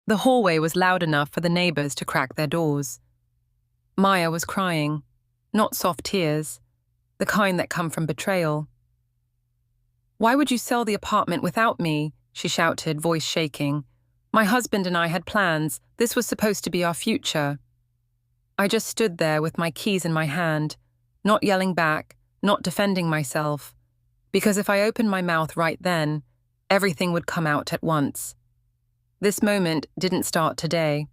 The hallway was loud enough for the neighbors to crack their doors. Maya was crying, not soft tears, the kind that come from betrayal. "Why would you sell the apartment without me?" she shouted, voice shaking. "My husband and I had plans. This was supposed to be our future." I just stood there with my keys in my hand, not yelling back, not defending myself, because if I opened my mouth right then, everything would come out at once. This moment didn't start today.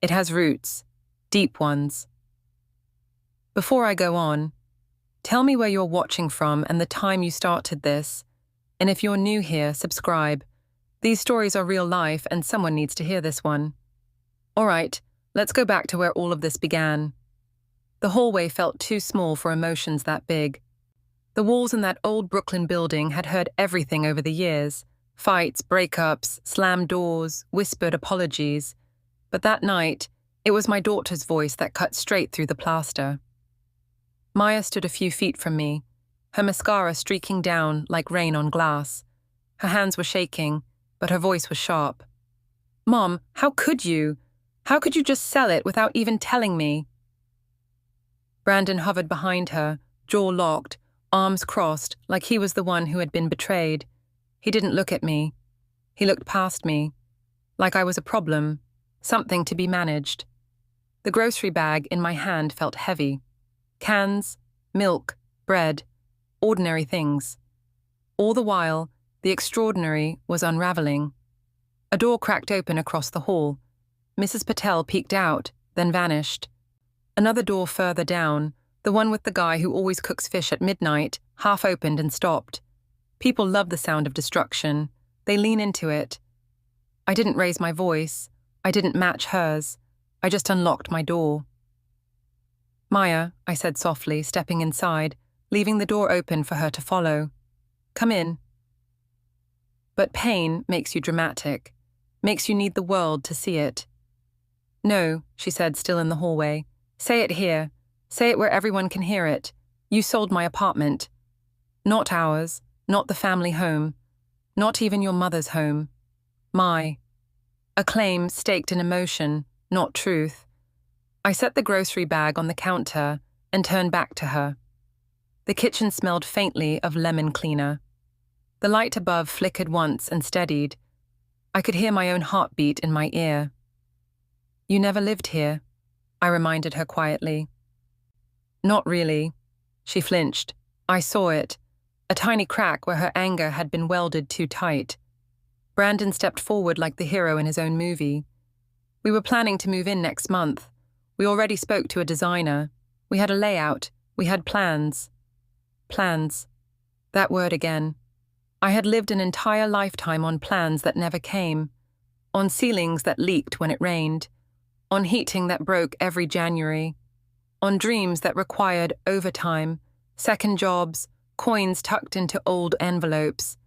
It has roots, deep ones. Before I go on, tell me where you're watching from and the time you started this, and if you're new here, subscribe. These stories are real life and someone needs to hear this one. All right, let's go back to where all of this began. The hallway felt too small for emotions that big. The walls in that old Brooklyn building had heard everything over the years. Fights, breakups, slammed doors, whispered apologies. But that night, it was my daughter's voice that cut straight through the plaster. Maya stood a few feet from me, her mascara streaking down like rain on glass. Her hands were shaking, but her voice was sharp. "Mom, how could you? How could you just sell it without even telling me?" Brandon hovered behind her, jaw locked, arms crossed, like he was the one who had been betrayed. He didn't look at me. He looked past me, like I was a problem, something to be managed. The grocery bag in my hand felt heavy. Cans, milk, bread, ordinary things. All the while, the extraordinary was unraveling. A door cracked open across the hall. Mrs. Patel peeked out, then vanished. Another door further down, the one with the guy who always cooks fish at midnight, half opened and stopped. People love the sound of destruction. They lean into it. I didn't raise my voice. I didn't match hers. I just unlocked my door. "Maya," I said softly, stepping inside, leaving the door open for her to follow. "Come in." But pain makes you dramatic, makes you need the world to see it. "No," she said, still in the hallway. "Say it here. Say it where everyone can hear it. You sold my apartment. Not ours, not the family home, not even your mother's home. My. A claim staked in emotion, not truth." I set the grocery bag on the counter and turned back to her. The kitchen smelled faintly of lemon cleaner. The light above flickered once and steadied. I could hear my own heartbeat in my ear. "You never lived here," I reminded her quietly. "Not really." She flinched. I saw it. A tiny crack where her anger had been welded too tight. Brandon stepped forward like the hero in his own movie. "We were planning to move in next month. We already spoke to a designer. We had a layout. We had plans." Plans. That word again. I had lived an entire lifetime on plans that never came, on ceilings that leaked when it rained, on heating that broke every January, on dreams that required overtime, second jobs, coins tucked into old envelopes.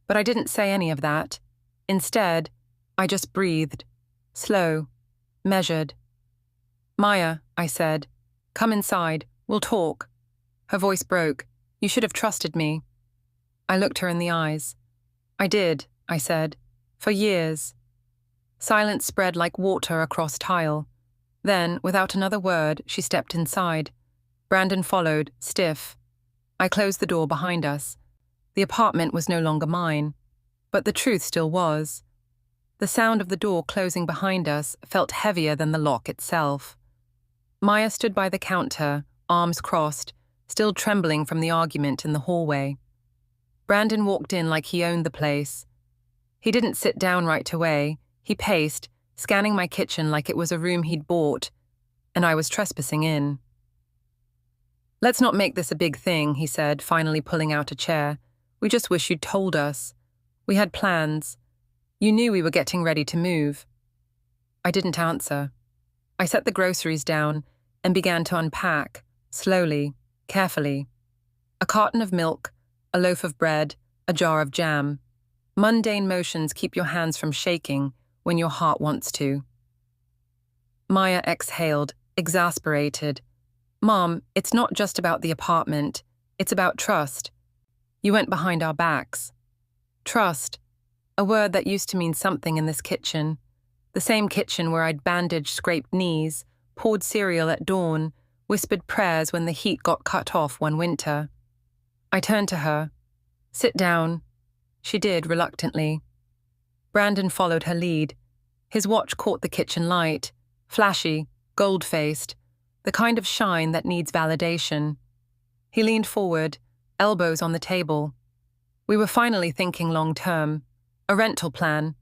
But I didn't say any of that. Instead, I just breathed, slow, measured. "Maya," I said, "come inside, we'll talk." Her voice broke. "You should have trusted me." I looked her in the eyes. "I did," I said, "for years." Silence spread like water across tile. Then, without another word, she stepped inside. Brandon followed, stiff. I closed the door behind us. The apartment was no longer mine, but the truth still was. The sound of the door closing behind us felt heavier than the lock itself. Maya stood by the counter, arms crossed, still trembling from the argument in the hallway. Brandon walked in like he owned the place. He didn't sit down right away. He paced, scanning my kitchen like it was a room he'd bought, and I was trespassing in. "Let's not make this a big thing," he said, finally pulling out a chair. "We just wish you'd told us. We had plans. You knew we were getting ready to move." I didn't answer. I set the groceries down and began to unpack, slowly, carefully. A carton of milk, a loaf of bread, a jar of jam. Mundane motions keep your hands from shaking when your heart wants to. Maya exhaled, exasperated. "Mom, it's not just about the apartment. It's about trust. You went behind our backs." Trust, a word that used to mean something in this kitchen. The same kitchen where I'd bandaged scraped knees, poured cereal at dawn, whispered prayers when the heat got cut off one winter. I turned to her. "Sit down." She did, reluctantly. Brandon followed her lead. His watch caught the kitchen light, flashy, gold-faced, the kind of shine that needs validation. He leaned forward, elbows on the table. We were finally thinking long-term. A rental plan.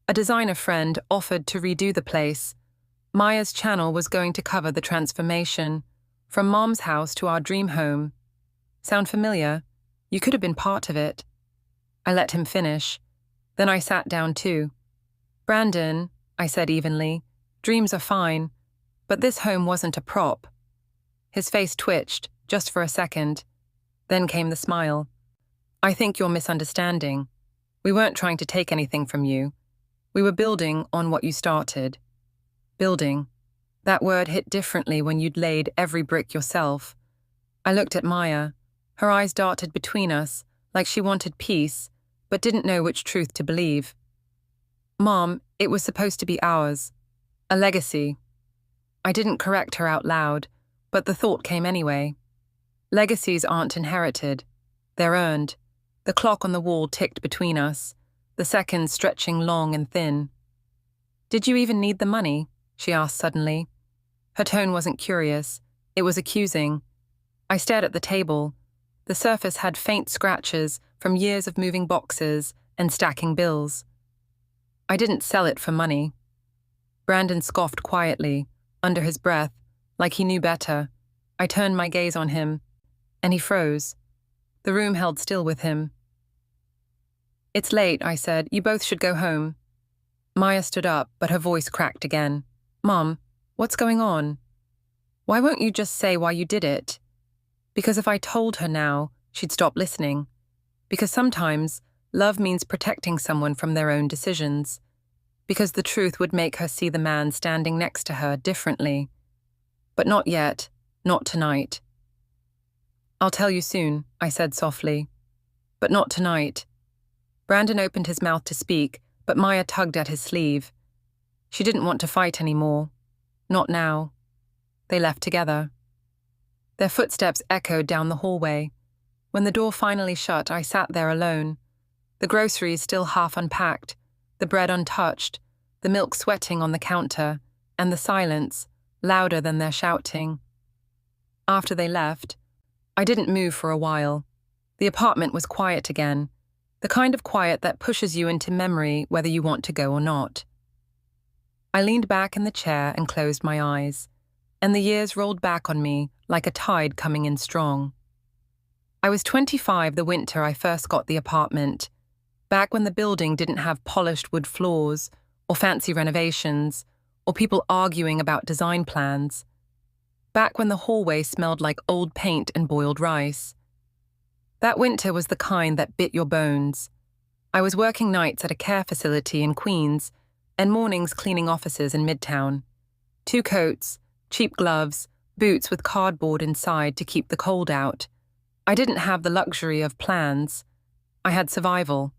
A designer friend offered to redo the place. Maya's channel was going to cover the transformation, from Mom's house to our dream home. Sound familiar? You could have been part of it. I let him finish. Then I sat down too. "Brandon," I said evenly, "dreams are fine, but this home wasn't a prop." His face twitched, just for a second. Then came the smile. "I think you're misunderstanding. We weren't trying to take anything from you. We were building on what you started." Building. That word hit differently when you'd laid every brick yourself. I looked at Maya. Her eyes darted between us, like she wanted peace, but didn't know which truth to believe. "Mom, it was supposed to be ours. A legacy." I didn't correct her out loud, but the thought came anyway. Legacies aren't inherited. They're earned. The clock on the wall ticked between us, the seconds stretching long and thin. "Did you even need the money?" she asked suddenly. Her tone wasn't curious. It was accusing. I stared at the table. The surface had faint scratches from years of moving boxes and stacking bills. "I didn't sell it for money." Brandon scoffed quietly, under his breath, like he knew better. I turned my gaze on him, and he froze. The room held still with him. "It's late," I said. "You both should go home." Maya stood up, but her voice cracked again. "Mom, what's going on? Why won't you just say why you did it?" Because if I told her now, she'd stop listening. Because sometimes love means protecting someone from their own decisions. Because the truth would make her see the man standing next to her differently. But not yet, not tonight. "I'll tell you soon," I said softly. "But not tonight." Brandon opened his mouth to speak, but Maya tugged at his sleeve. She didn't want to fight anymore. Not now. They left together. Their footsteps echoed down the hallway. When the door finally shut, I sat there alone. The groceries still half unpacked, the bread untouched, the milk sweating on the counter, and the silence, louder than their shouting. After they left, I didn't move for a while. The apartment was quiet again, the kind of quiet that pushes you into memory whether you want to go or not. I leaned back in the chair and closed my eyes, and the years rolled back on me like a tide coming in strong. I was 25 the winter I first got the apartment, back when the building didn't have polished wood floors, or fancy renovations, or people arguing about design plans. Back when the hallway smelled like old paint and boiled rice. That winter was the kind that bit your bones. I was working nights at a care facility in Queens and mornings cleaning offices in Midtown. 2 coats, cheap gloves, boots with cardboard inside to keep the cold out. I didn't have the luxury of plans. I had survival.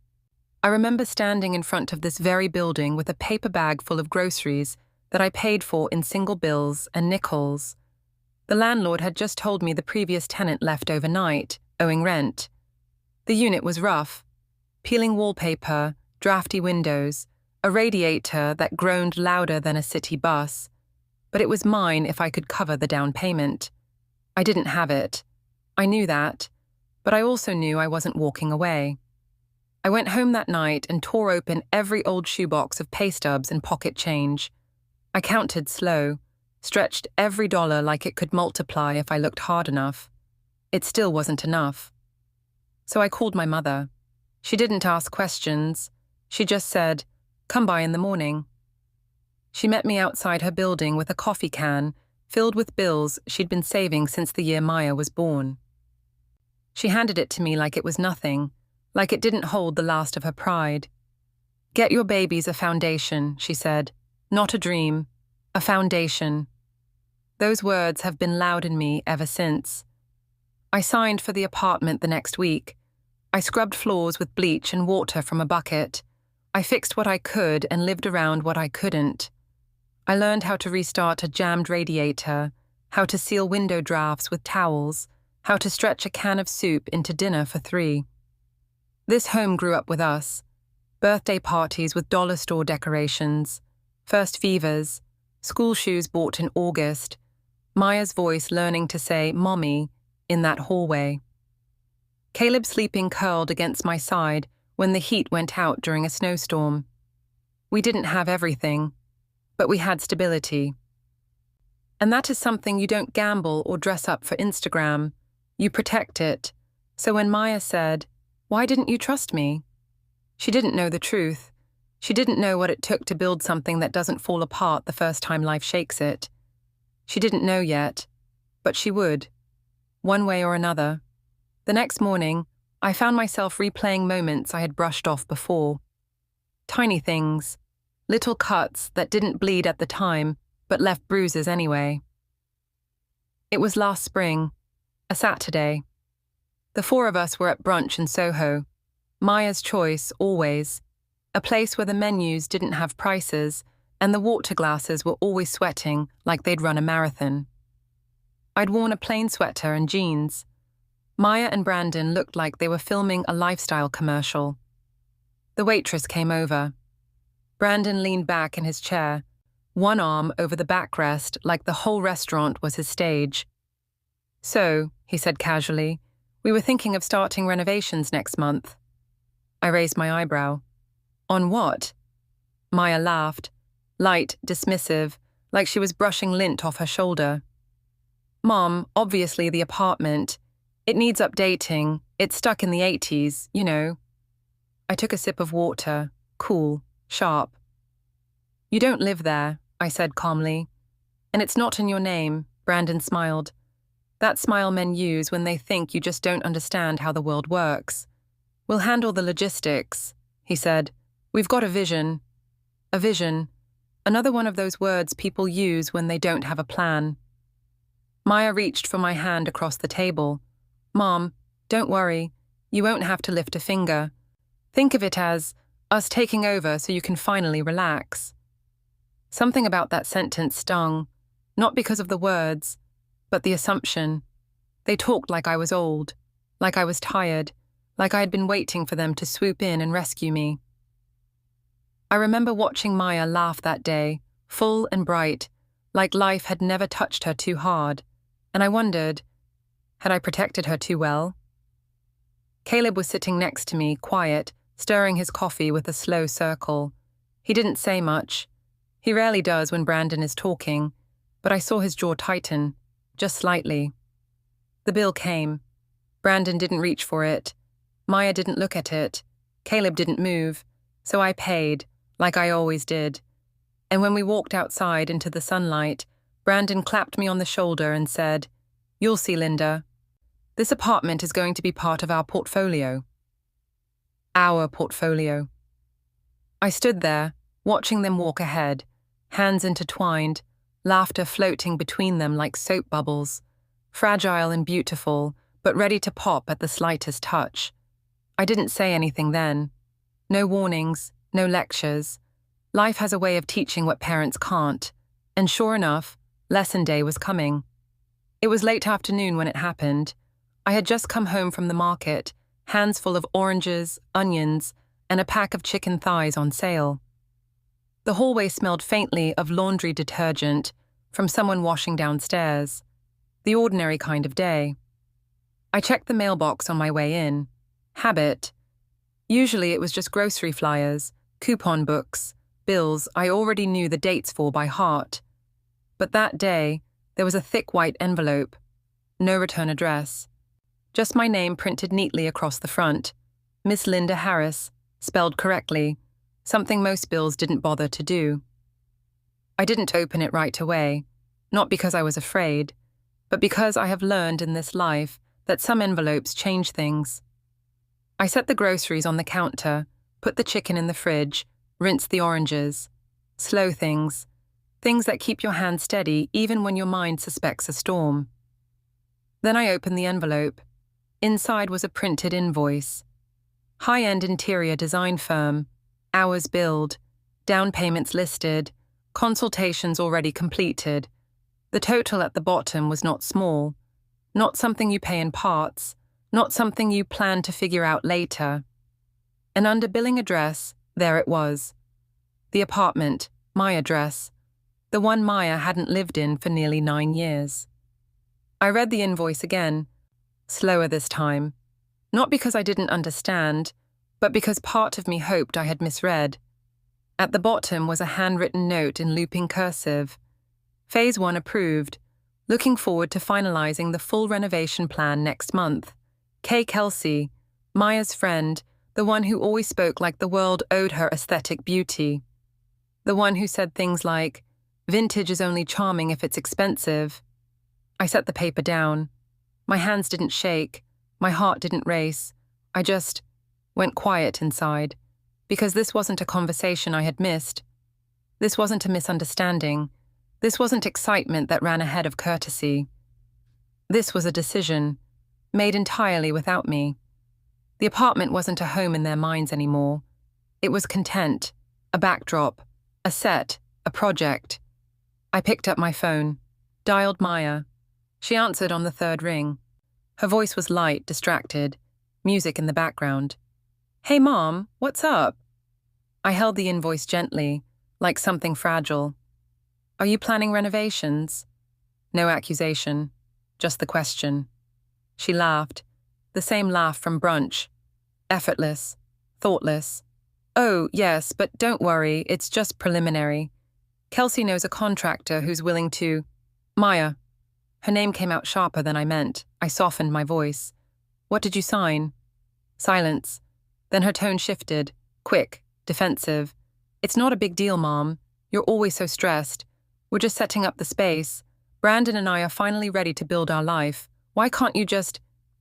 I remember standing in front of this very building with a paper bag full of groceries that I paid for in single bills and nickels. The landlord had just told me the previous tenant left overnight, owing rent. The unit was rough. Peeling wallpaper, drafty windows, a radiator that groaned louder than a city bus. But it was mine if I could cover the down payment. I didn't have it. I knew that, but I also knew I wasn't walking away. I went home that night and tore open every old shoebox of pay stubs and pocket change. I counted slow, stretched every dollar like it could multiply if I looked hard enough. It still wasn't enough. So I called my mother. She didn't ask questions. She just said, "Come by in the morning." She met me outside her building with a coffee can filled with bills she'd been saving since the year Maya was born. She handed it to me like it was nothing, like it didn't hold the last of her pride. "Get your babies a foundation," she said. "Not a dream, a foundation." Those words have been loud in me ever since. I signed for the apartment the next week. I scrubbed floors with bleach and water from a bucket, I fixed what I could and lived around what I couldn't. I learned how to restart a jammed radiator, how to seal window drafts with towels, how to stretch a can of soup into dinner for 3. This home grew up with us. Birthday parties with dollar store decorations, first fevers, school shoes bought in August, Maya's voice learning to say "mommy" in that hallway. Caleb sleeping curled against my side when the heat went out during a snowstorm. We didn't have everything, but we had stability. And that is something you don't gamble or dress up for Instagram. You protect it. So when Maya said, "Why didn't you trust me?" She didn't know the truth. She didn't know what it took to build something that doesn't fall apart the first time life shakes it. She didn't know yet, but she would, one way or another. The next morning, I found myself replaying moments I had brushed off before. Tiny things, little cuts that didn't bleed at the time, but left bruises anyway. It was last spring, a Saturday. The 4 of us were at brunch in Soho. Maya's choice, always. A place where the menus didn't have prices and the water glasses were always sweating like they'd run a marathon. I'd worn a plain sweater and jeans. Maya and Brandon looked like they were filming a lifestyle commercial. The waitress came over. Brandon leaned back in his chair, one arm over the backrest like the whole restaurant was his stage. "So," he said casually, "we were thinking of starting renovations next month." I raised my eyebrow. "On what?" Maya laughed, light, dismissive, like she was brushing lint off her shoulder. "Mom, obviously the apartment. It needs updating. It's stuck in the 80s, you know." I took a sip of water, cool, sharp. "You don't live there," I said calmly. "And it's not in your name," Brandon smiled. That smile men use when they think you just don't understand how the world works. "We'll handle the logistics," he said. "We've got a vision." A vision. Another one of those words people use when they don't have a plan. Maya reached for my hand across the table. "Mom, don't worry. You won't have to lift a finger. Think of it as us taking over so you can finally relax." Something about that sentence stung, not because of the words, but the assumption. They talked like I was old, like I was tired, like I had been waiting for them to swoop in and rescue me. I remember watching Maya laugh that day, full and bright, like life had never touched her too hard, and I wondered, had I protected her too well? Caleb was sitting next to me, quiet, stirring his coffee with a slow circle. He didn't say much. He rarely does when Brandon is talking, but I saw his jaw tighten, just slightly. The bill came. Brandon didn't reach for it. Maya didn't look at it. Caleb didn't move, so I paid, like I always did. And when we walked outside into the sunlight, Brandon clapped me on the shoulder and said, "You'll see, Linda. This apartment is going to be part of our portfolio." Our portfolio. I stood there, watching them walk ahead, hands intertwined, laughter floating between them like soap bubbles, fragile and beautiful, but ready to pop at the slightest touch. I didn't say anything then. No warnings, no lectures. Life has a way of teaching what parents can't, and sure enough, lesson day was coming. It was late afternoon when it happened. I had just come home from the market, hands full of oranges, onions, and a pack of chicken thighs on sale. The hallway smelled faintly of laundry detergent from someone washing downstairs, the ordinary kind of day. I checked the mailbox on my way in. Habit. Usually it was just grocery flyers, coupon books, bills I already knew the dates for by heart. But that day, there was a thick white envelope. No return address. Just my name printed neatly across the front. Miss Linda Harris, spelled correctly, something most bills didn't bother to do. I didn't open it right away, not because I was afraid, but because I have learned in this life that some envelopes change things. I set the groceries on the counter, put the chicken in the fridge, rinsed the oranges. Slow things. Things that keep your hand steady even when your mind suspects a storm. Then I opened the envelope. Inside was a printed invoice. High-end interior design firm. Hours billed, down payments listed, consultations already completed. The total at the bottom was not small, not something you pay in parts, not something you plan to figure out later. An under-billing address, there it was. The apartment, my address, the one Maya hadn't lived in for nearly 9 years. I read the invoice again, slower this time, not because I didn't understand, but because part of me hoped I had misread. At the bottom was a handwritten note in looping cursive. Phase 1 approved, looking forward to finalizing the full renovation plan next month. Kay Kelsey, Maya's friend, the one who always spoke like the world owed her aesthetic beauty. The one who said things like, "Vintage is only charming if it's expensive." I set the paper down. My hands didn't shake. My heart didn't race. I just went quiet inside, because this wasn't a conversation I had missed. This wasn't a misunderstanding. This wasn't excitement that ran ahead of courtesy. This was a decision, made entirely without me. The apartment wasn't a home in their minds anymore. It was content, a backdrop, a set, a project. I picked up my phone, dialed Maya. She answered on the third ring. Her voice was light, distracted, music in the background. "Hey, Mom, what's up?" I held the invoice gently, like something fragile. "Are you planning renovations?" No accusation, just the question. She laughed, the same laugh from brunch. Effortless, thoughtless. "Oh, yes, but don't worry, it's just preliminary. Kelsey knows a contractor who's willing to—" "Maya." Her name came out sharper than I meant. I softened my voice. "What did you sign?" Silence. Then her tone shifted, quick, defensive. "It's not a big deal, Mom. You're always so stressed. We're just setting up the space. Brandon and I are finally ready to build our life. Why can't you just—"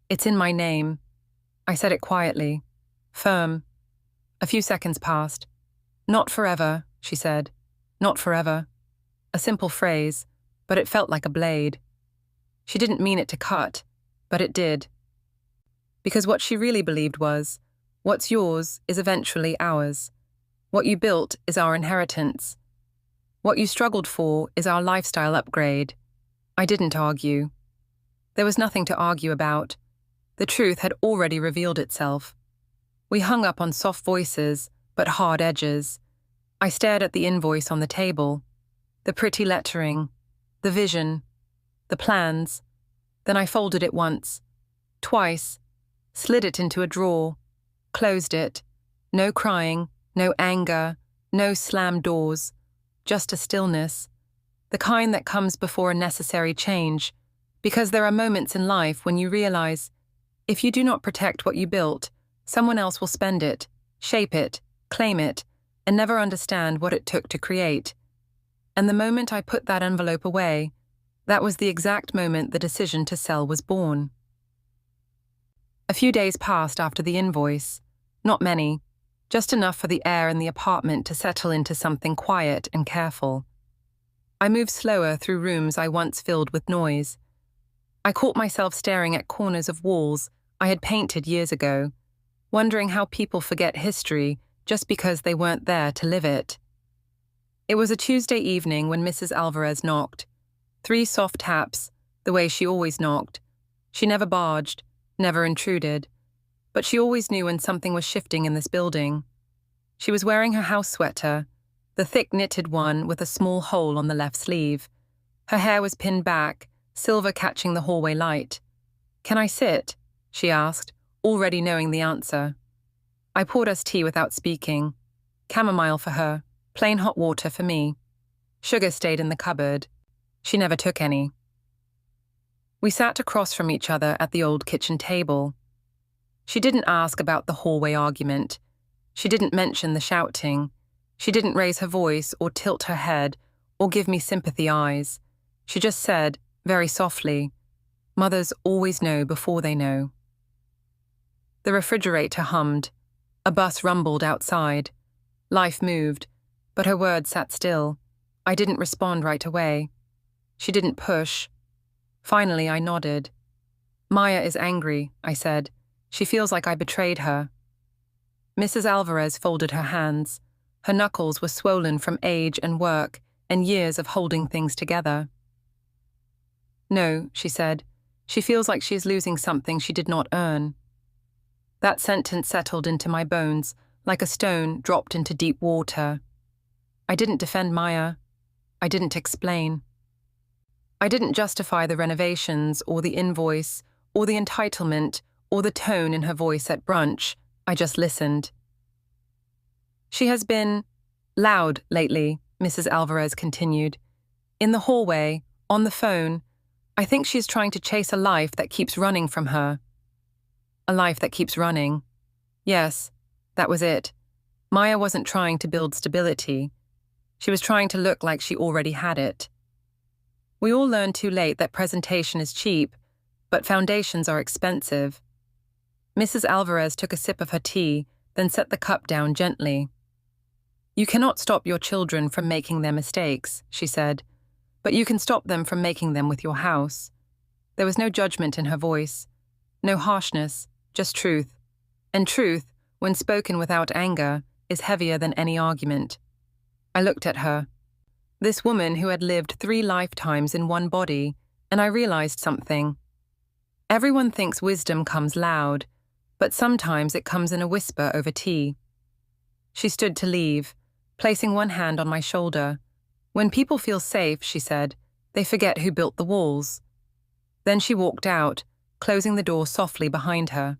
"It's in my name." I said it quietly, firm. A few seconds passed. "Not forever," she said. "Not forever." A simple phrase, but it felt like a blade. She didn't mean it to cut, but it did. Because what she really believed was, what's yours is eventually ours. What you built is our inheritance. What you struggled for is our lifestyle upgrade. I didn't argue. There was nothing to argue about. The truth had already revealed itself. We hung up on soft voices, but hard edges. I stared at the invoice on the table, the pretty lettering, the vision, the plans. Then I folded it once, twice, slid it into a drawer, closed it. No crying, no anger, no slammed doors, just a stillness, the kind that comes before a necessary change, because there are moments in life when you realize, if you do not protect what you built, someone else will spend it, shape it, claim it, and never understand what it took to create. And the moment I put that envelope away, that was the exact moment the decision to sell was born. A few days passed after the invoice, not many, just enough for the air in the apartment to settle into something quiet and careful. I moved slower through rooms I once filled with noise. I caught myself staring at corners of walls I had painted years ago, wondering how people forget history just because they weren't there to live it. It was a Tuesday evening when Mrs. Alvarez knocked. 3 soft taps, the way she always knocked. She never barged, never intruded, but she always knew when something was shifting in this building. She was wearing her house sweater, the thick knitted one with a small hole on the left sleeve. Her hair was pinned back, silver catching the hallway light. "Can I sit?" she asked, already knowing the answer. I poured us tea without speaking. Chamomile for her, plain hot water for me. Sugar stayed in the cupboard. She never took any. We sat across from each other at the old kitchen table. She didn't ask about the hallway argument. She didn't mention the shouting. She didn't raise her voice or tilt her head or give me sympathy eyes. She just said, very softly, "Mothers always know before they know." The refrigerator hummed. A bus rumbled outside. Life moved, but her words sat still. I didn't respond right away. She didn't push. Finally, I nodded. "Maya is angry," I said. "She feels like I betrayed her." Mrs. Alvarez folded her hands. Her knuckles were swollen from age and work and years of holding things together. "No," she said. "She feels like she is losing something she did not earn." That sentence settled into my bones like a stone dropped into deep water. I didn't defend Maya. I didn't explain. I didn't justify the renovations or the invoice or the entitlement or the tone in her voice at brunch. I just listened. "She has been loud lately," Mrs. Alvarez continued. "In the hallway, on the phone. I think she is trying to chase a life that keeps running from her." A life that keeps running. Yes, that was it. Maya wasn't trying to build stability. She was trying to look like she already had it. We all learned too late that presentation is cheap, but foundations are expensive. Mrs. Alvarez took a sip of her tea, then set the cup down gently. "You cannot stop your children from making their mistakes," she said, "but you can stop them from making them with your house." There was no judgment in her voice, no harshness, just truth. And truth, when spoken without anger, is heavier than any argument. I looked at her. This woman who had lived 3 lifetimes in one body, and I realized something. Everyone thinks wisdom comes loud, but sometimes it comes in a whisper over tea. She stood to leave, placing one hand on my shoulder. "When people feel safe," she said, "they forget who built the walls." Then she walked out, closing the door softly behind her.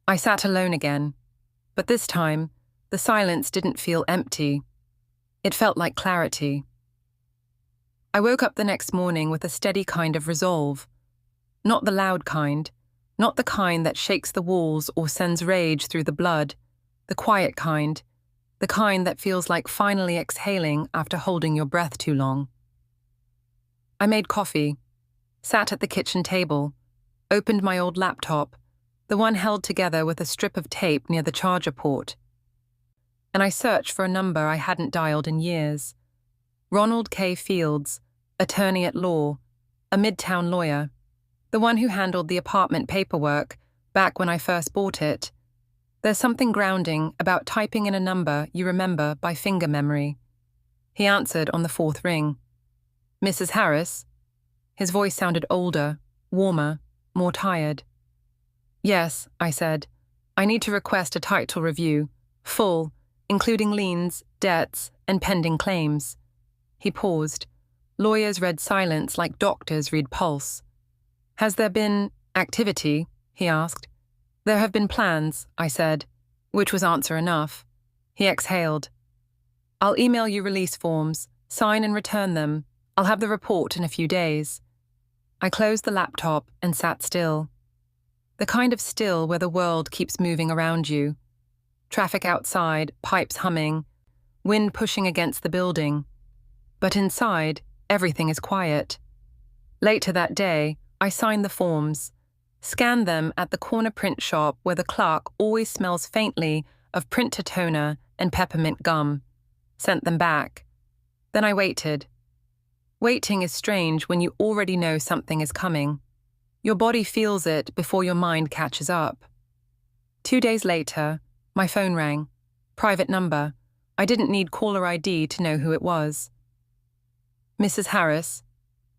I sat alone again, but this time, the silence didn't feel empty. It felt like clarity. I woke up the next morning with a steady kind of resolve. Not the loud kind, not the kind that shakes the walls or sends rage through the blood, the quiet kind, the kind that feels like finally exhaling after holding your breath too long. I made coffee, sat at the kitchen table, opened my old laptop, the one held together with a strip of tape near the charger port. And I searched for a number I hadn't dialed in years. Ronald K. Fields, attorney at law, a midtown lawyer, the one who handled the apartment paperwork back when I first bought it. There's something grounding about typing in a number you remember by finger memory. He answered on the 4th ring. "Mrs. Harris?" His voice sounded older, warmer, more tired. "Yes," I said. "I need to request a title review, full, including liens, debts, and pending claims." He paused. Lawyers read silence like doctors read pulse. "Has there been activity?" he asked. "There have been plans," I said, which was answer enough. He exhaled. "I'll email you release forms, sign and return them. I'll have the report in a few days." I closed the laptop and sat still. The kind of still where the world keeps moving around you. Traffic outside, pipes humming, wind pushing against the building. But inside, everything is quiet. Later that day, I signed the forms, scanned them at the corner print shop where the clerk always smells faintly of printer toner and peppermint gum, sent them back. Then I waited. Waiting is strange when you already know something is coming. Your body feels it before your mind catches up. 2 days later, my phone rang. Private number. I didn't need caller ID to know who it was. "Mrs. Harris,"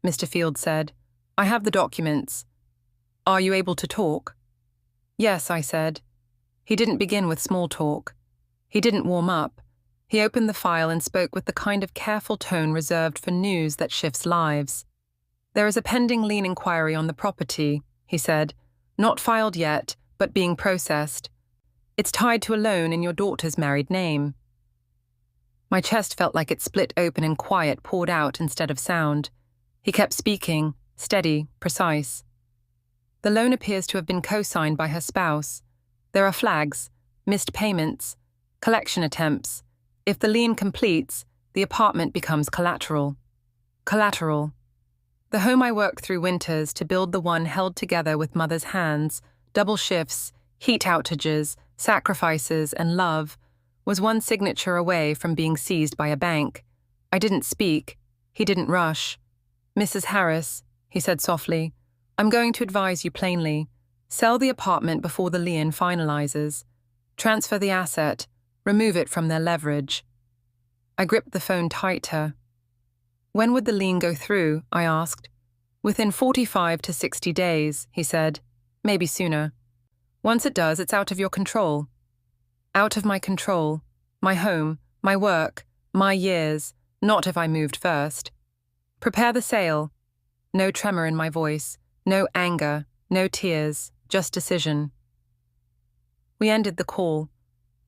Mr. Field said, "I have the documents. Are you able to talk?" "Yes," I said. He didn't begin with small talk. He didn't warm up. He opened the file and spoke with the kind of careful tone reserved for news that shifts lives. "There is a pending lien inquiry on the property," he said. "Not filed yet, but being processed. It's tied to a loan in your daughter's married name." My chest felt like it split open and quiet poured out instead of sound. He kept speaking, steady, precise. "The loan appears to have been co-signed by her spouse. There are flags, missed payments, collection attempts. If the lien completes, the apartment becomes collateral." Collateral. The home I worked through winters to build the one held together with mother's hands, double shifts, heat outages, sacrifices, and love, was one signature away from being seized by a bank. I didn't speak. He didn't rush. "Mrs. Harris," he said softly, "I'm going to advise you plainly. Sell the apartment before the lien finalizes. Transfer the asset. remove it from their leverage. I gripped the phone tighter. When would the lien go through? I asked. Within 45 to 60 days, he said. Maybe sooner. Once it does, it's out of your control. Out of my control. My home, my work, my years, not if I moved first. Prepare the sale. No tremor in my voice, no anger, no tears, just decision. We ended the call.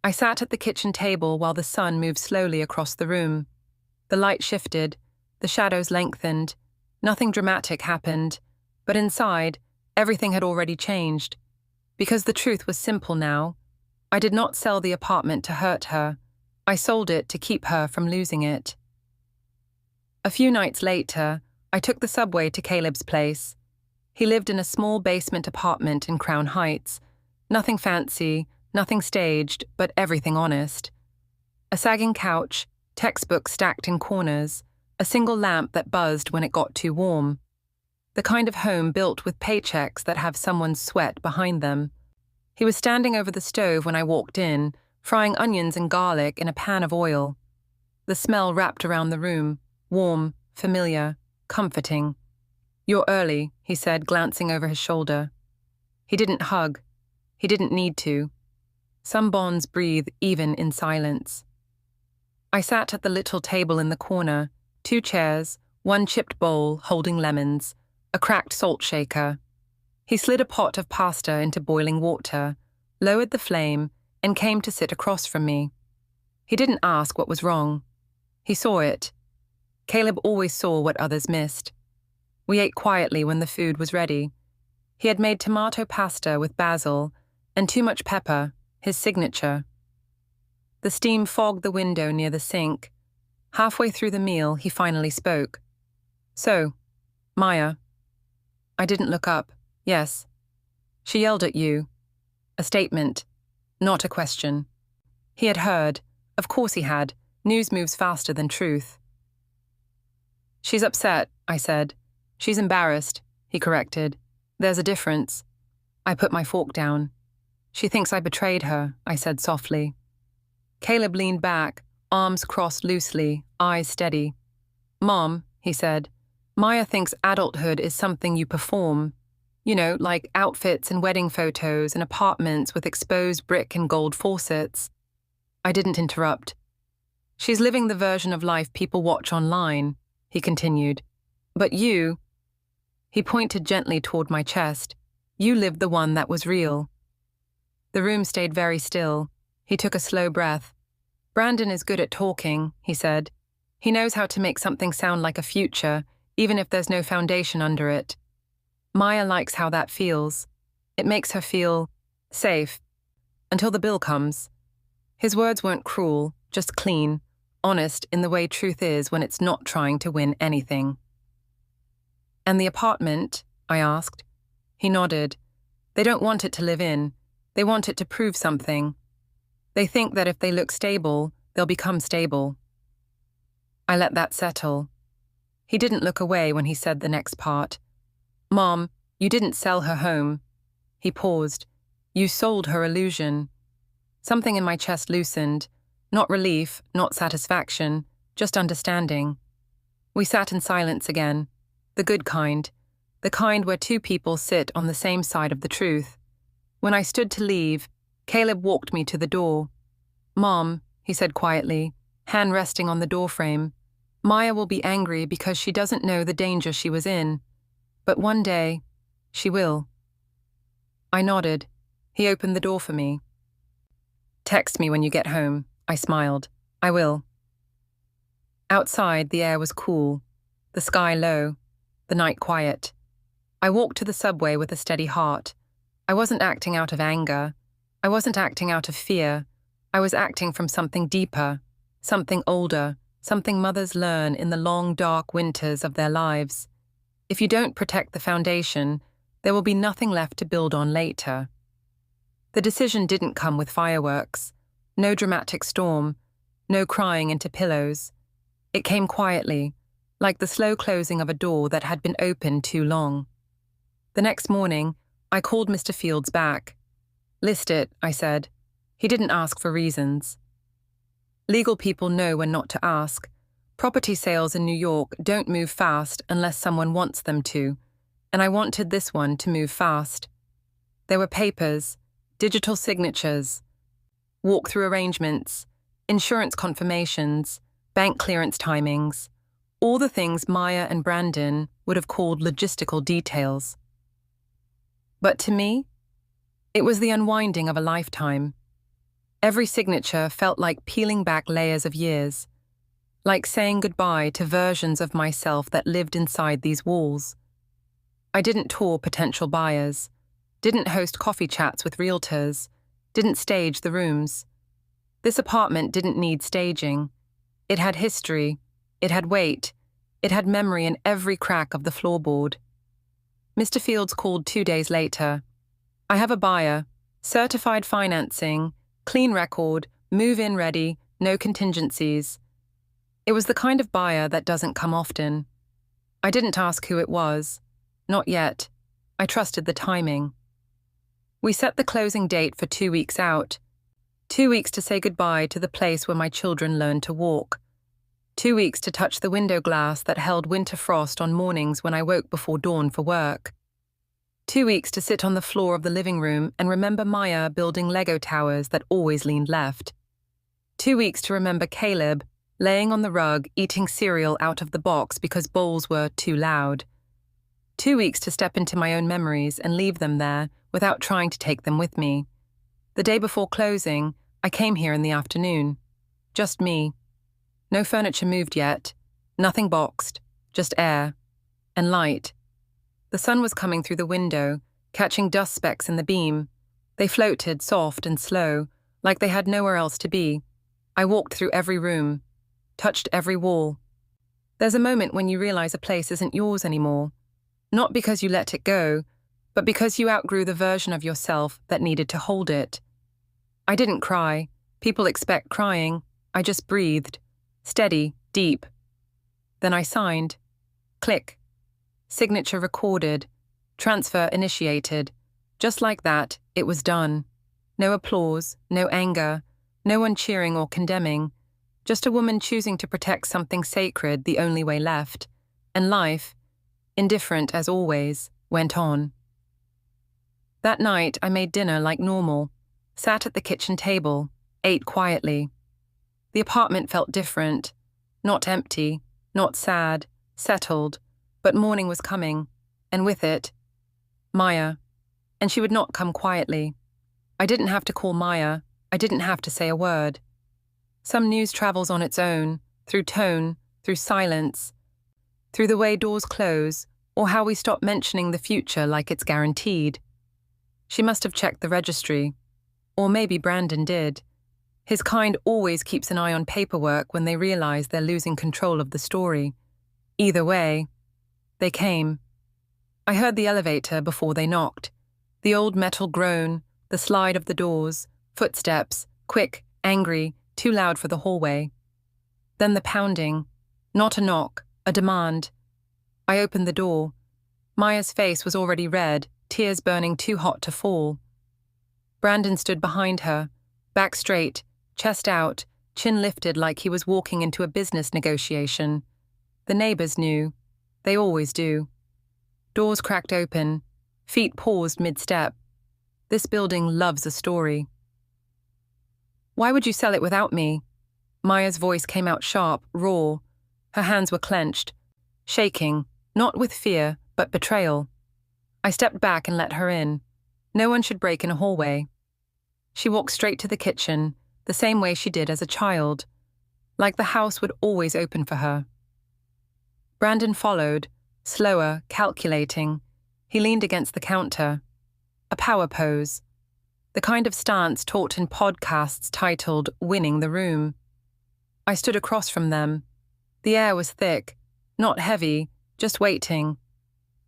I sat at the kitchen table while the sun moved slowly across the room. The light shifted, the shadows lengthened. Nothing dramatic happened, but inside, everything had already changed. Because the truth was simple now. I did not sell the apartment to hurt her. I sold it to keep her from losing it. A few nights later, I took the subway to Caleb's place. He lived in a small basement apartment in Crown Heights. Nothing fancy, nothing staged, but everything honest. A sagging couch, textbooks stacked in corners, a single lamp that buzzed when it got too warm. The kind of home built with paychecks that have someone's sweat behind them. He was standing over the stove when I walked in, frying onions and garlic in a pan of oil. The smell wrapped around the room, warm, familiar, comforting. "You're early," he said, glancing over his shoulder. He didn't hug. He didn't need to. Some bonds breathe even in silence. I sat at the little table in the corner, 2 chairs, 1 chipped bowl holding lemons, a cracked salt shaker. He slid a pot of pasta into boiling water, lowered the flame, and came to sit across from me. He didn't ask what was wrong. He saw it. Caleb always saw what others missed. We ate quietly when the food was ready. He had made tomato pasta with basil and too much pepper, his signature. The steam fogged the window near the sink. Halfway through the meal, he finally spoke. "So, Maya." I didn't look up. "Yes." "She yelled at you." A statement, not a question. He had heard. Of course he had. News moves faster than truth. "She's upset," I said. "She's embarrassed," he corrected. "There's a difference." I put my fork down. "She thinks I betrayed her," I said softly. Caleb leaned back, arms crossed loosely, eyes steady. "Mom," he said, "Maya thinks adulthood is something you perform. You know, like outfits and wedding photos and apartments with exposed brick and gold faucets." I didn't interrupt. "She's living the version of life people watch online," he continued. "But you," he pointed gently toward my chest, "you lived the one that was real." The room stayed very still. He took a slow breath. "Brandon is good at talking," he said. "He knows how to make something sound like a future, even if there's no foundation under it. Maya likes how that feels. It makes her feel safe. Until the bill comes." His words weren't cruel, just clean, honest in the way truth is when it's not trying to win anything. "And the apartment?" I asked. He nodded. "They don't want it to live in. They want it to prove something. They think that if they look stable, they'll become stable." I let that settle. He didn't look away when he said the next part. "Mom, you didn't sell her home." He paused. "You sold her illusion." Something in my chest loosened. Not relief, not satisfaction, just understanding. We sat in silence again. The good kind. The kind where 2 people sit on the same side of the truth. When I stood to leave, Caleb walked me to the door. "Mom," he said quietly, hand resting on the doorframe, "Maya will be angry because she doesn't know the danger she was in. But one day, she will." I nodded. He opened the door for me. "Text me when you get home," I smiled. "I will." Outside, the air was cool, the sky low, the night quiet. I walked to the subway with a steady heart. I wasn't acting out of anger. I wasn't acting out of fear. I was acting from something deeper, something older, something mothers learn in the long, dark winters of their lives. If you don't protect the foundation, there will be nothing left to build on later. The decision didn't come with fireworks. No dramatic storm. No crying into pillows. It came quietly, like the slow closing of a door that had been open too long. The next morning, I called Mr. Fields back. "List it," I said. He didn't ask for reasons. Legal people know when not to ask. Property sales in New York don't move fast unless someone wants them to, and I wanted this one to move fast. There were papers, digital signatures, walk-through arrangements, insurance confirmations, bank clearance timings, all the things Maya and Brandon would have called logistical details. But to me, it was the unwinding of a lifetime. Every signature felt like peeling back layers of years, like saying goodbye to versions of myself that lived inside these walls. I didn't tour potential buyers, didn't host coffee chats with realtors, didn't stage the rooms. This apartment didn't need staging. It had history, it had weight, it had memory in every crack of the floorboard. Mr. Fields called 2 days later. I have a buyer, certified financing, clean record, move-in ready, no contingencies. It was the kind of buyer that doesn't come often. I didn't ask who it was. Not yet. I trusted the timing. We set the closing date for 2 weeks out. 2 weeks to say goodbye to the place where my children learned to walk. 2 weeks to touch the window glass that held winter frost on mornings when I woke before dawn for work. 2 weeks to sit on the floor of the living room and remember Maya building Lego towers that always leaned left. 2 weeks to remember Caleb laying on the rug eating cereal out of the box because bowls were too loud. 2 weeks to step into my own memories and leave them there without trying to take them with me. The day before closing, I came here in the afternoon. Just me. No furniture moved yet. Nothing boxed. Just air. And light. The sun was coming through the window, catching dust specks in the beam. They floated soft and slow, like they had nowhere else to be. I walked through every room, touched every wall. There's a moment when you realize a place isn't yours anymore. Not because you let it go, but because you outgrew the version of yourself that needed to hold it. I didn't cry. People expect crying. I just breathed. Steady, deep. Then I signed. Click. Signature recorded. Transfer initiated. Just like that, it was done. No applause, no anger, no one cheering or condemning. Just a woman choosing to protect something sacred the only way left. And life, indifferent as always, went on. That night, I made dinner like normal, sat at the kitchen table, ate quietly. The apartment felt different, not empty, not sad, settled, but morning was coming, and with it, Maya. And she would not come quietly. I didn't have to call Maya, I didn't have to say a word. Some news travels on its own, through tone, through silence, through the way doors close, or how we stop mentioning the future like it's guaranteed. She must have checked the registry. Or maybe Brandon did. His kind always keeps an eye on paperwork when they realize they're losing control of the story. Either way, they came. I heard the elevator before they knocked. The old metal groan, the slide of the doors, footsteps, quick, angry, too loud for the hallway. Then the pounding. Not a knock, a demand. I opened the door. Maya's face was already red, tears burning too hot to fall. Brandon stood behind her, back straight, chest out, chin lifted like he was walking into a business negotiation. The neighbors knew. They always do. Doors cracked open, feet paused mid-step. This building loves a story. Why would you sell it without me? Maya's voice came out sharp, raw. Her hands were clenched, shaking, not with fear, but betrayal. I stepped back and let her in. No one should break in a hallway. She walked straight to the kitchen, the same way she did as a child, like the house would always open for her. Brandon followed, slower, calculating. He leaned against the counter. A power pose. The kind of stance taught in podcasts titled Winning the Room. I stood across from them. The air was thick, not heavy, just waiting.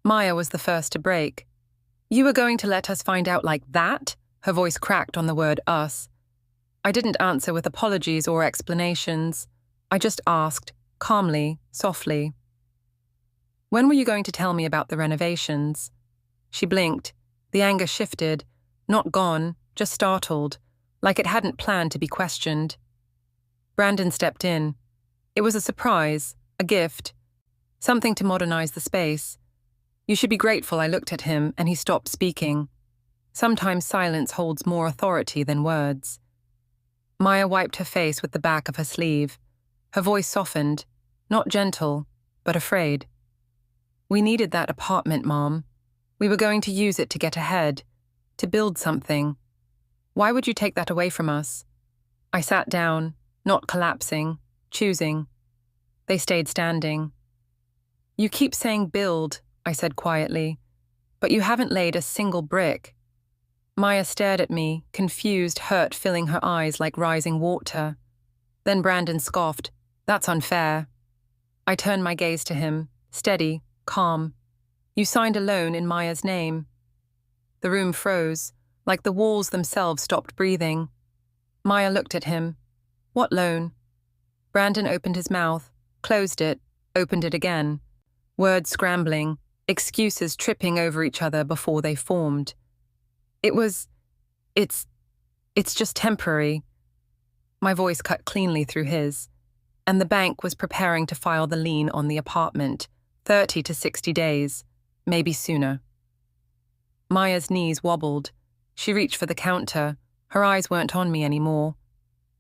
Maya was the first to break. You were going to let us find out like that? Her voice cracked on the word us. I didn't answer with apologies or explanations. I just asked, calmly, softly. When were you going to tell me about the renovations? She blinked. The anger shifted, not gone, just startled, like it hadn't planned to be questioned. Brandon stepped in. It was a surprise, a gift, something to modernize the space. You should be grateful, I looked at him, and he stopped speaking. Sometimes silence holds more authority than words. Maya wiped her face with the back of her sleeve. Her voice softened, not gentle, but afraid. We needed that apartment, Mom. We were going to use it to get ahead, to build something. Why would you take that away from us? I sat down, not collapsing, choosing. They stayed standing. You keep saying build, I said quietly, but you haven't laid a single brick. Maya stared at me, confused, hurt filling her eyes like rising water. Then Brandon scoffed, That's unfair. I turned my gaze to him, steady, calm. You signed a loan in Maya's name. The room froze, like the walls themselves stopped breathing. Maya looked at him. What loan? Brandon opened his mouth, closed it, opened it again. Words scrambling, excuses tripping over each other before they formed. It's just temporary. My voice cut cleanly through his. And the bank was preparing to file the lien on the apartment, 30 to 60 days, maybe sooner. Maya's knees wobbled. She reached for the counter. Her eyes weren't on me anymore.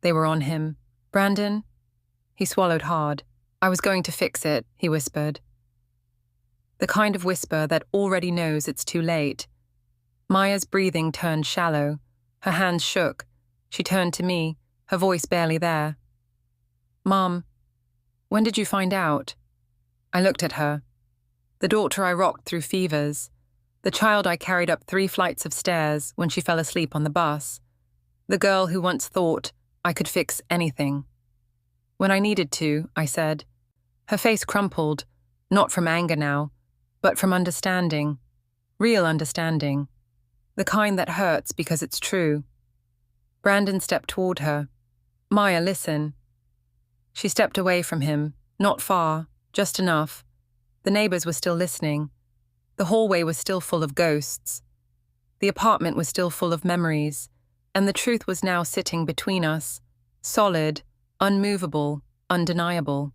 They were on him. Brandon? He swallowed hard. I was going to fix it, he whispered. The kind of whisper that already knows it's too late. Maya's breathing turned shallow. Her hands shook. She turned to me, her voice barely there. Mom, when did you find out? I looked at her. The daughter I rocked through fevers. The child I carried up 3 flights of stairs when she fell asleep on the bus. The girl who once thought I could fix anything. When I needed to, I said. Her face crumpled, not from anger now, but from understanding. Real understanding. The kind that hurts because it's true. Brandon stepped toward her. Maya, listen. She stepped away from him, not far, just enough. The neighbors were still listening. The hallway was still full of ghosts. The apartment was still full of memories, and the truth was now sitting between us, solid, unmovable, undeniable.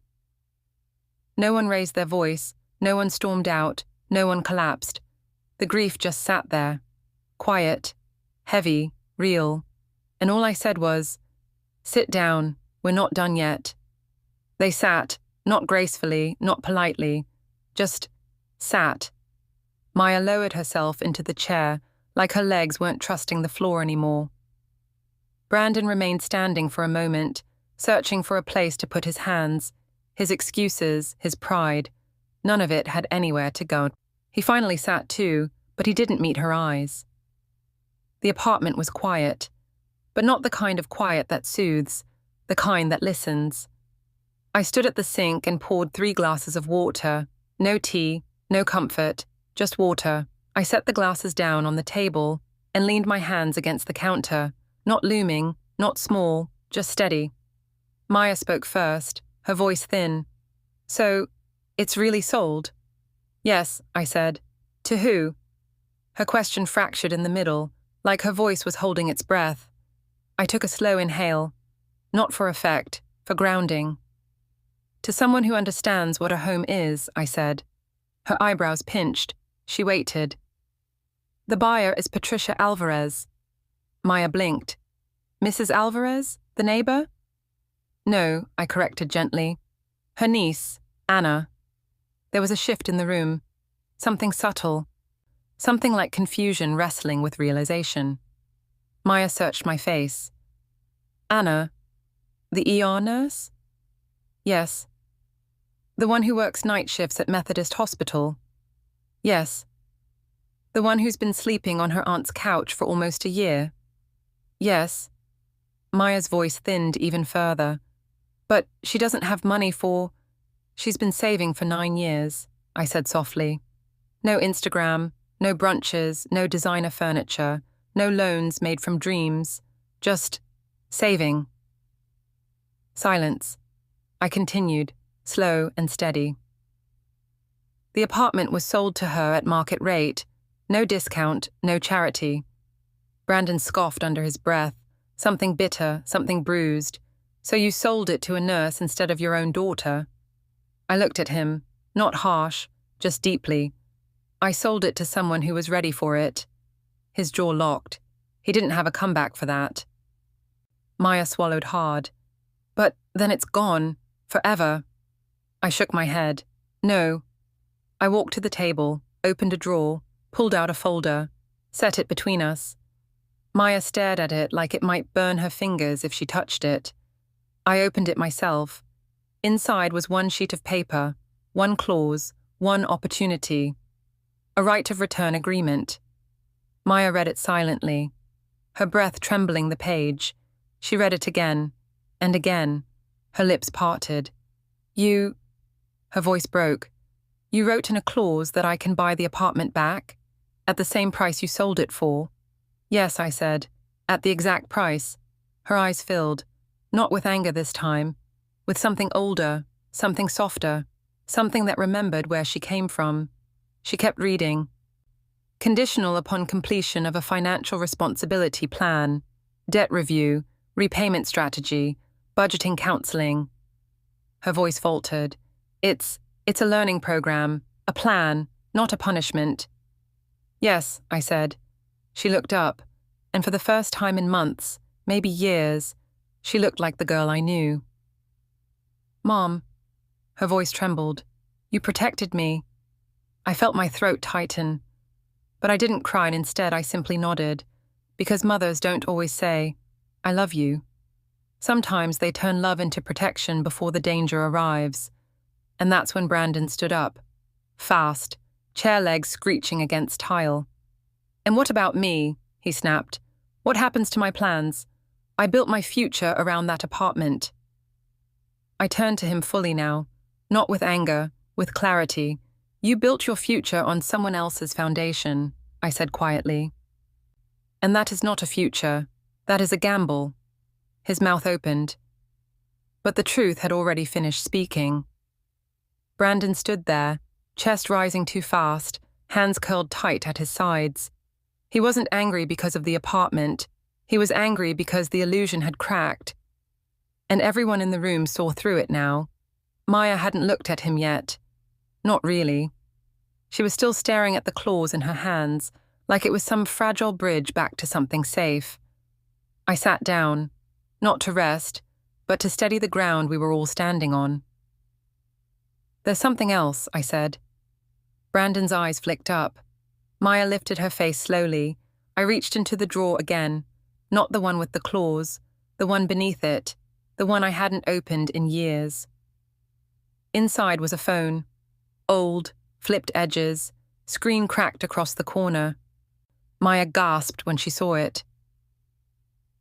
No one raised their voice, no one stormed out, no one collapsed. The grief just sat there, quiet, heavy, real, and all I said was, Sit down, we're not done yet. They sat, not gracefully, not politely, just sat. Maya lowered herself into the chair, like her legs weren't trusting the floor anymore. Brandon remained standing for a moment, searching for a place to put his hands, his excuses, his pride. None of it had anywhere to go. He finally sat too, but he didn't meet her eyes. The apartment was quiet, but not the kind of quiet that soothes, the kind that listens. I stood at the sink and poured 3 glasses of water. No tea, no comfort, just water. I set the glasses down on the table and leaned my hands against the counter, not looming, not small, just steady. Maya spoke first, her voice thin. So, it's really sold? Yes, I said. To who? Her question fractured in the middle, like her voice was holding its breath. I took a slow inhale. Not for effect, for grounding. To someone who understands what a home is, I said. Her eyebrows pinched. She waited. The buyer is Patricia Alvarez. Maya blinked. Mrs. Alvarez, the neighbor? No, I corrected gently. Her niece, Anna. There was a shift in the room. Something subtle. Something like confusion wrestling with realization. Maya searched my face. Anna, the ER nurse? Yes. The one who works night shifts at Methodist Hospital? Yes. The one who's been sleeping on her aunt's couch for almost a year? Yes. Maya's voice thinned even further. But she doesn't have money for... She's been saving for 9 years, I said softly. No Instagram, no brunches, no designer furniture, no loans made from dreams, just saving. Silence. I continued, slow and steady. The apartment was sold to her at market rate, no discount, no charity. Brandon scoffed under his breath, something bitter, something bruised. So you sold it to a nurse instead of your own daughter? I looked at him, not harsh, just deeply. I sold it to someone who was ready for it. His jaw locked. He didn't have a comeback for that. Maya swallowed hard. But then it's gone. Forever. I shook my head. No. I walked to the table, opened a drawer, pulled out a folder, set it between us. Maya stared at it like it might burn her fingers if she touched it. I opened it myself. Inside was one sheet of paper, one clause, one opportunity. A right of return agreement. Maya read it silently, her breath trembling the page. She read it again, and again, her lips parted. You... Her voice broke. You wrote in a clause that I can buy the apartment back? At the same price you sold it for? Yes, I said, at the exact price. Her eyes filled, not with anger this time, with something older, something softer, something that remembered where she came from. She kept reading. Conditional upon completion of a financial responsibility plan, debt review, repayment strategy, budgeting counseling. Her voice faltered. It's a learning program, a plan, not a punishment. Yes, I said. She looked up, and for the first time in months, maybe years, she looked like the girl I knew. Mom, her voice trembled. You protected me. I felt my throat tighten. But I didn't cry, and instead I simply nodded, because mothers don't always say, I love you. Sometimes they turn love into protection before the danger arrives. And that's when Brandon stood up, fast, chair legs screeching against tile. And what about me? He snapped. What happens to my plans? I built my future around that apartment. I turned to him fully now, not with anger, with clarity. You built your future on someone else's foundation, I said quietly. And that is not a future. That is a gamble. His mouth opened. But the truth had already finished speaking. Brandon stood there, chest rising too fast, hands curled tight at his sides. He wasn't angry because of the apartment. He was angry because the illusion had cracked. And everyone in the room saw through it now. Maya hadn't looked at him yet. Not really. She was still staring at the claws in her hands, like it was some fragile bridge back to something safe. I sat down, not to rest, but to steady the ground we were all standing on. There's something else, I said. Brandon's eyes flicked up. Maya lifted her face slowly. I reached into the drawer again, not the one with the claws, the one beneath it, the one I hadn't opened in years. Inside was a phone. Old, flipped edges, screen cracked across the corner. Maya gasped when she saw it.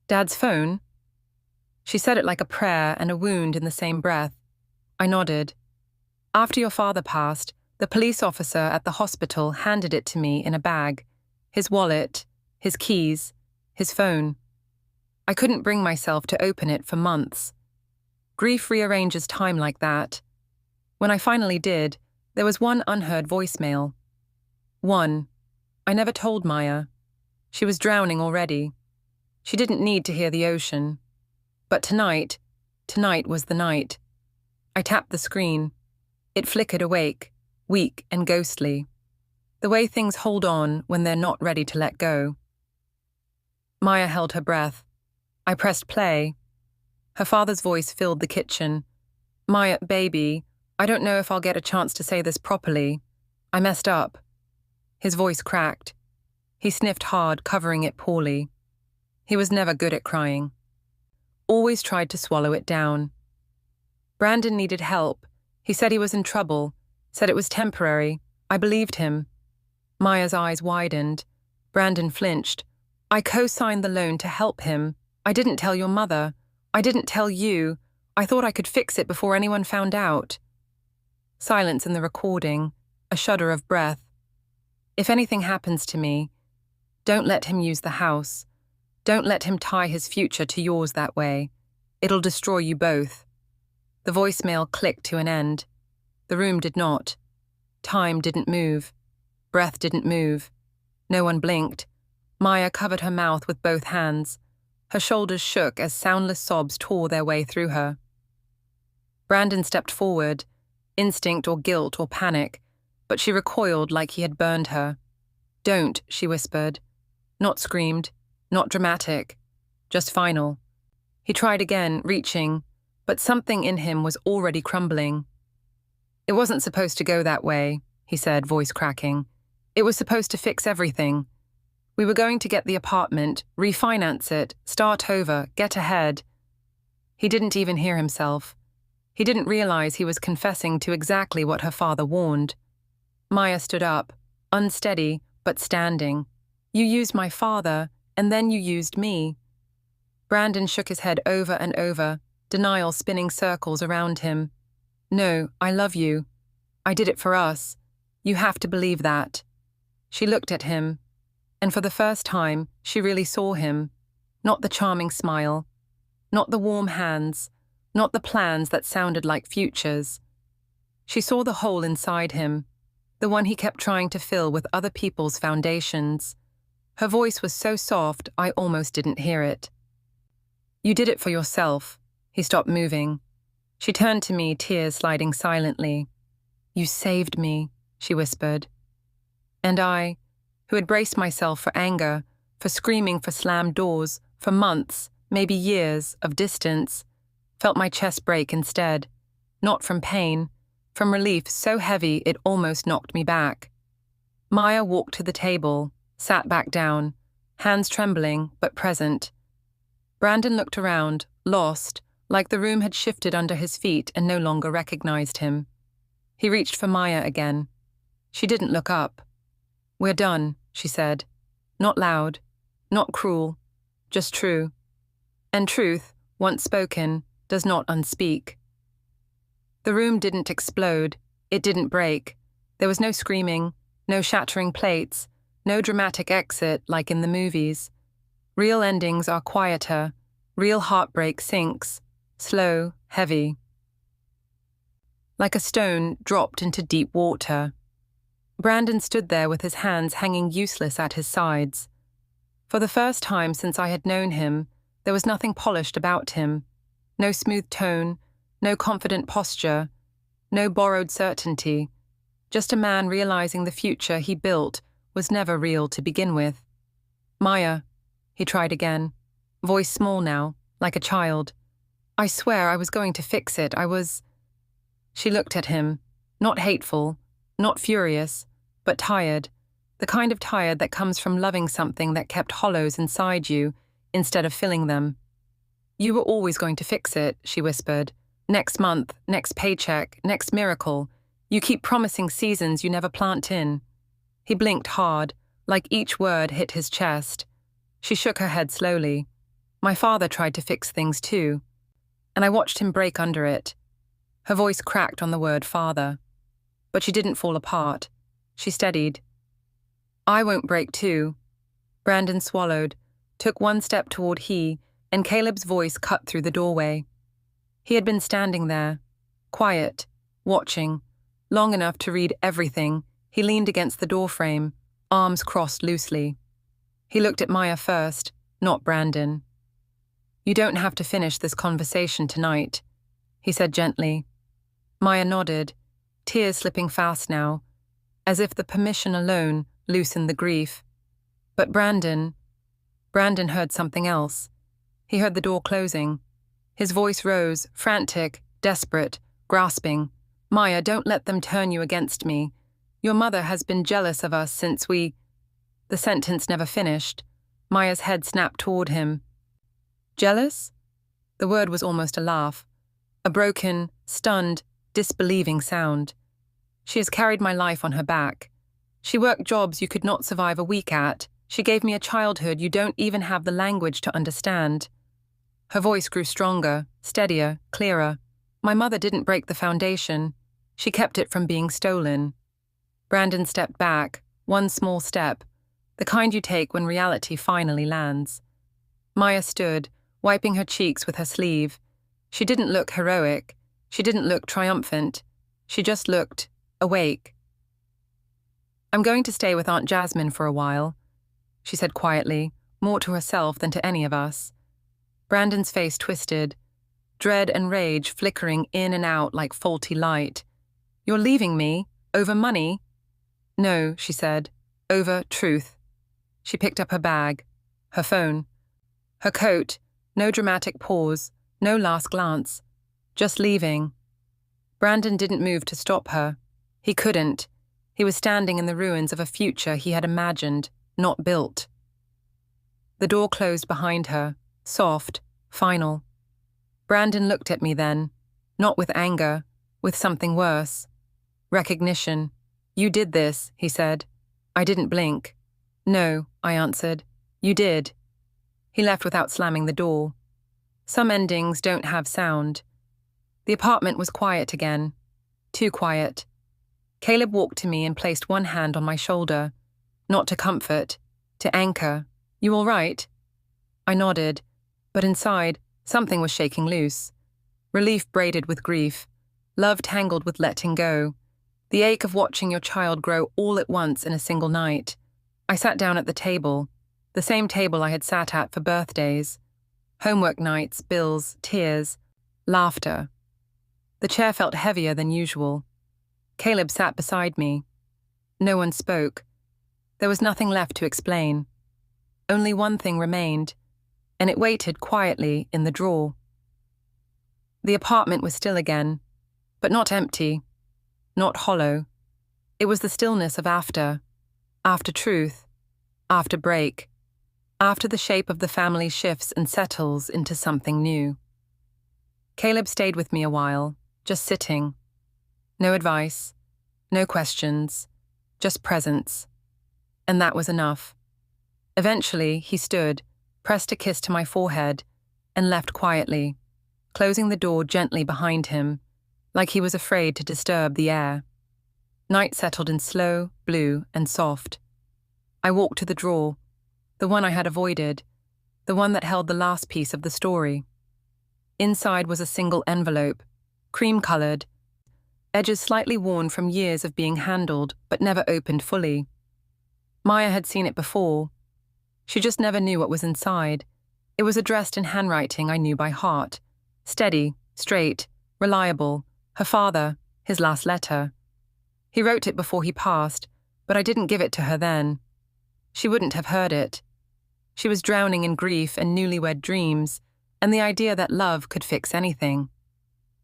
Dad's phone? She said it like a prayer and a wound in the same breath. I nodded. After your father passed, the police officer at the hospital handed it to me in a bag. His wallet, his keys, his phone. I couldn't bring myself to open it for months. Grief rearranges time like that. When I finally did, there was one unheard voicemail. One. I never told Maya. She was drowning already. She didn't need to hear the ocean. But tonight was the night. I tapped the screen. It flickered awake, weak and ghostly. The way things hold on when they're not ready to let go. Maya held her breath. I pressed play. Her father's voice filled the kitchen. Maya, baby, I don't know if I'll get a chance to say this properly. I messed up. His voice cracked. He sniffed hard, covering it poorly. He was never good at crying. Always tried to swallow it down. Brandon needed help. He said he was in trouble, said it was temporary. I believed him. Maya's eyes widened. Brandon flinched. I co-signed the loan to help him. I didn't tell your mother. I didn't tell you. I thought I could fix it before anyone found out. Silence in the recording, a shudder of breath. If anything happens to me, don't let him use the house. Don't let him tie his future to yours that way. It'll destroy you both. The voicemail clicked to an end. The room did not. Time didn't move. Breath didn't move. No one blinked. Maya covered her mouth with both hands. Her shoulders shook as soundless sobs tore their way through her. Brandon stepped forward, instinct or guilt or panic, but she recoiled like he had burned her. "Don't," she whispered. Not screamed, not dramatic, just final. He tried again, reaching, but something in him was already crumbling. "It wasn't supposed to go that way," he said, voice cracking. "It was supposed to fix everything. We were going to get the apartment, refinance it, start over, get ahead." He didn't even hear himself. He didn't realize he was confessing to exactly what her father warned. Maya stood up, unsteady but standing. "You used my father, and then you used me." Brandon shook his head over and over, denial spinning circles around him. "No, I love you. I did it for us. You have to believe that." She looked at him, and for the first time, she really saw him. Not the charming smile, not the warm hands, not the plans that sounded like futures. She saw the hole inside him, the one he kept trying to fill with other people's foundations. Her voice was so soft, I almost didn't hear it. "You did it for yourself." He stopped moving. She turned to me, tears sliding silently. "You saved me," she whispered. And I, who had braced myself for anger, for screaming for slammed doors, for months, maybe years, of distance, felt my chest break instead, not from pain, from relief so heavy it almost knocked me back. Maya walked to the table, sat back down, hands trembling but present. Brandon looked around, lost, like the room had shifted under his feet and no longer recognized him. He reached for Maya again. She didn't look up. "We're done," she said. Not loud, not cruel, just true. And truth, once spoken, does not unspeak. The room didn't explode. It didn't break. There was no screaming, no shattering plates, no dramatic exit like in the movies. Real endings are quieter. Real heartbreak sinks, slow, heavy. Like a stone dropped into deep water. Brandon stood there with his hands hanging useless at his sides. For the first time since I had known him, there was nothing polished about him. No smooth tone, no confident posture, no borrowed certainty. Just a man realizing the future he built was never real to begin with. "Maya," he tried again, voice small now, like a child. "I swear I was going to fix it. I was—" She looked at him, not hateful, not furious, but tired, the kind of tired that comes from loving something that kept hollows inside you instead of filling them. "You were always going to fix it," she whispered. "Next month, next paycheck, next miracle. You keep promising seasons you never plant in." He blinked hard, like each word hit his chest. She shook her head slowly. "My father tried to fix things too, and I watched him break under it." Her voice cracked on the word father. But she didn't fall apart. She steadied. "I won't break too." Brandon swallowed, took one step toward he, and Caleb's voice cut through the doorway. He had been standing there, quiet, watching, long enough to read everything. He leaned against the doorframe, arms crossed loosely. He looked at Maya first, not Brandon. "You don't have to finish this conversation tonight," he said gently. Maya nodded, tears slipping fast now, as if the permission alone loosened the grief. But Brandon heard something else. He heard the door closing. His voice rose, frantic, desperate, grasping. "Maya, don't let them turn you against me. Your mother has been jealous of us since we—" The sentence never finished. Maya's head snapped toward him. "Jealous?" The word was almost a laugh. A broken, stunned, disbelieving sound. "She has carried my life on her back. She worked jobs you could not survive a week at. She gave me a childhood you don't even have the language to understand." Her voice grew stronger, steadier, clearer. "My mother didn't break the foundation. She kept it from being stolen." Brandon stepped back, one small step, the kind you take when reality finally lands. Maya stood, wiping her cheeks with her sleeve. She didn't look heroic. She didn't look triumphant. She just looked awake. "I'm going to stay with Aunt Jasmine for a while," she said quietly, more to herself than to any of us. Brandon's face twisted, dread and rage flickering in and out like faulty light. "You're leaving me? Over money?" "No," she said. "Over truth." She picked up her bag, her phone, her coat, no dramatic pause, no last glance. Just leaving. Brandon didn't move to stop her. He couldn't. He was standing in the ruins of a future he had imagined, not built. The door closed behind her, soft, final. Brandon looked at me then, not with anger, with something worse. Recognition. "You did this," he said. I didn't blink. "No," I answered. "You did." He left without slamming the door. Some endings don't have sound. The apartment was quiet again. Too quiet. Caleb walked to me and placed one hand on my shoulder. Not to comfort, to anchor. "You all right?" I nodded, but inside, something was shaking loose. Relief braided with grief. Love tangled with letting go. The ache of watching your child grow all at once in a single night. I sat down at the table, the same table I had sat at for birthdays. Homework nights, bills, tears, laughter. The chair felt heavier than usual. Caleb sat beside me. No one spoke. There was nothing left to explain. Only one thing remained, and it waited quietly in the drawer. The apartment was still again, but not empty, not hollow. It was the stillness of after truth, after break, after the shape of the family shifts and settles into something new. Caleb stayed with me a while, just sitting. No advice, no questions, just presence. And that was enough. Eventually, he stood, pressed a kiss to my forehead, and left quietly, closing the door gently behind him, like he was afraid to disturb the air. Night settled in slow, blue, and soft. I walked to the drawer, the one I had avoided, the one that held the last piece of the story. Inside was a single envelope, cream-colored, edges slightly worn from years of being handled but never opened fully. Maya had seen it before. She just never knew what was inside. It was addressed in handwriting I knew by heart. Steady, straight, reliable. Her father, his last letter. He wrote it before he passed, but I didn't give it to her then. She wouldn't have heard it. She was drowning in grief and newlywed dreams, and the idea that love could fix anything.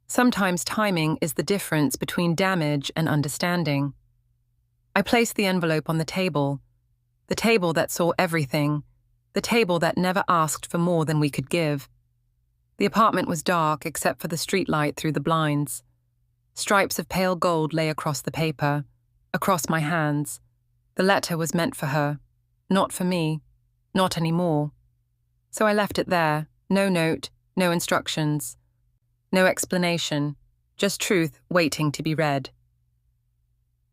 Sometimes timing is the difference between damage and understanding. I placed the envelope on the table that saw everything, the table that never asked for more than we could give. The apartment was dark except for the streetlight through the blinds. Stripes of pale gold lay across the paper, across my hands. The letter was meant for her, not for me, not anymore. So I left it there, no note, no instructions. No explanation, just truth waiting to be read.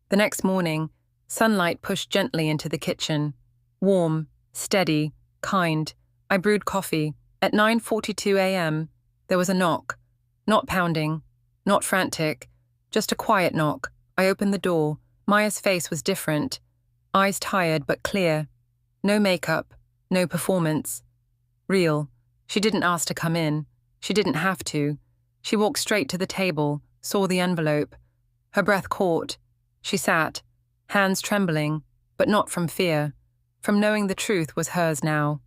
The next morning, sunlight pushed gently into the kitchen. Warm, steady, kind. I brewed coffee. At 9:42 a.m., there was a knock. Not pounding, not frantic, just a quiet knock. I opened the door. Maya's face was different. Eyes tired but clear. No makeup, no performance. Real. She didn't ask to come in. She didn't have to. She walked straight to the table, saw the envelope. Her breath caught. She sat, hands trembling, but not from fear, from knowing the truth was hers now.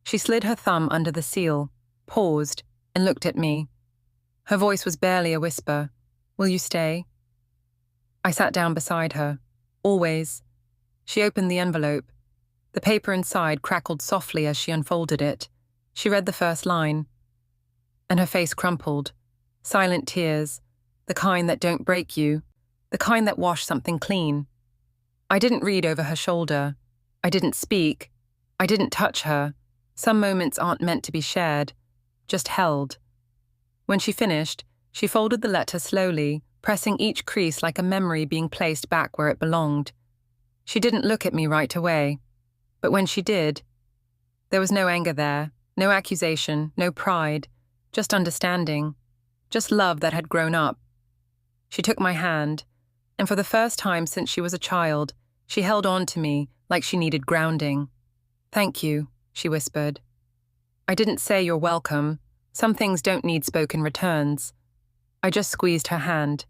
She slid her thumb under the seal, paused, and looked at me. Her voice was barely a whisper. "Will you stay?" I sat down beside her. Always. She opened the envelope. The paper inside crackled softly as she unfolded it. She read the first line. And her face crumpled. Silent tears, the kind that don't break you, the kind that wash something clean. I didn't read over her shoulder. I didn't speak. I didn't touch her. Some moments aren't meant to be shared, just held. When she finished, she folded the letter slowly, pressing each crease like a memory being placed back where it belonged. She didn't look at me right away, but when she did, there was no anger there, no accusation, no pride, just understanding, just love that had grown up. She took my hand, and for the first time since she was a child, she held on to me like she needed grounding. "Thank you," she whispered. I didn't say you're welcome. Some things don't need spoken returns. I just squeezed her hand.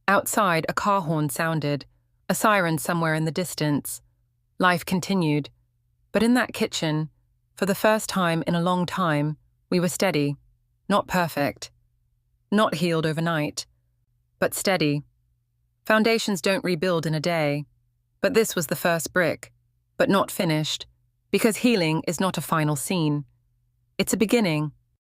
Outside, a car horn sounded, a siren somewhere in the distance. Life continued. But in that kitchen, for the first time in a long time, we were steady. Not perfect. Not healed overnight. But steady. Foundations don't rebuild in a day. But this was the first brick. But not finished. Because healing is not a final scene. It's a beginning.